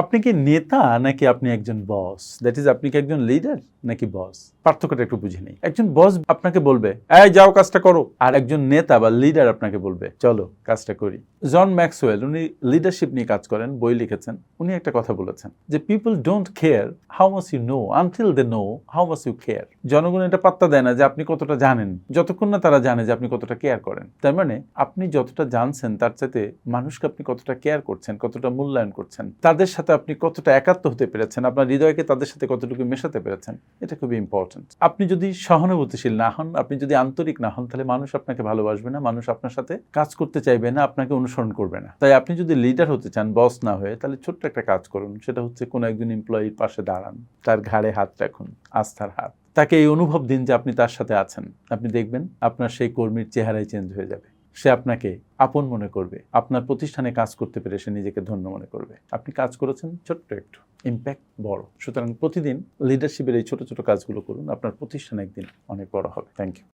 আপনি কি নেতা নাকি আপনি একজন বস? দ্যাট ইজ আপনি কি একজন লিডার নাকি বস? পার্থক্যটা একটু বুঝে নেই। একজন বস আপনাকে বলবে এই যাও কাজটা করো, আর একজন নেতা বা লিডার আপনাকে বলবে চলো কাজটা করি। জন ম্যাক্সওয়েল উনি লিডারশিপ নিয়ে কাজ করেন, বই লিখেছেন। উনি একটা কথা বলেছেন যে people don't care how much you know until they know how much you care. জনগণ এটা পাত্তা দেয় না যে আপনি কতটা জানেন, যতক্ষণ না তারা জানে যে আপনি কতটা কেয়ার করেন। তার মানে আপনি যতটা জানছেন তার চাইতে মানুষকে আপনি কতটা কেয়ার করছেন, কতটা মূল্যায়ন করছেন, তাদের সাথে আপনি কতটা একাত্ম হতে পেরেছেন, আপনার হৃদয়কে তাদের সাথে কতটুকু মেশাতে পেরেছেন, এটা খুবই ইম্পর্টেন্ট। আপনি যদি সহানুভূতিশীল না হন, আপনি যদি আন্তরিক না হন, তাহলে মানুষ আপনাকে ভালোবাসবে না, মানুষ আপনার সাথে কাজ করতে চাইবে না, আপনাকে অনুসরণ করবে না। তাই আপনি যদি লিডার হতে চান, বস না হয়ে, তাহলে ছোট্ট একটা কাজ করুন। সেটা হচ্ছে কোনো একজন এমপ্লয়ির পাশে দাঁড়ান, তার ঘাড়ে হাত রাখুন, আস্থার হাত। তাকে এই অনুভব দিন যে আপনি তার সাথে আছেন। আপনি দেখবেন আপনার সেই কর্মীর চেহারাই চেঞ্জ হয়ে যাবে। সে আপনাকে আপন মনে করবে, আপনার প্রতিষ্ঠানে কাজ করতে পেরে সে নিজেকে ধন্য মনে করবে। আপনি কাজ করেছেন ছোট্ট একটু, ইম্প্যাক্ট বড়। সুতরাং প্রতিদিন লিডারশিপের এই ছোট ছোট কাজগুলো করুন, আপনার প্রতিষ্ঠান একদিন অনেক বড় হবে। Thank you.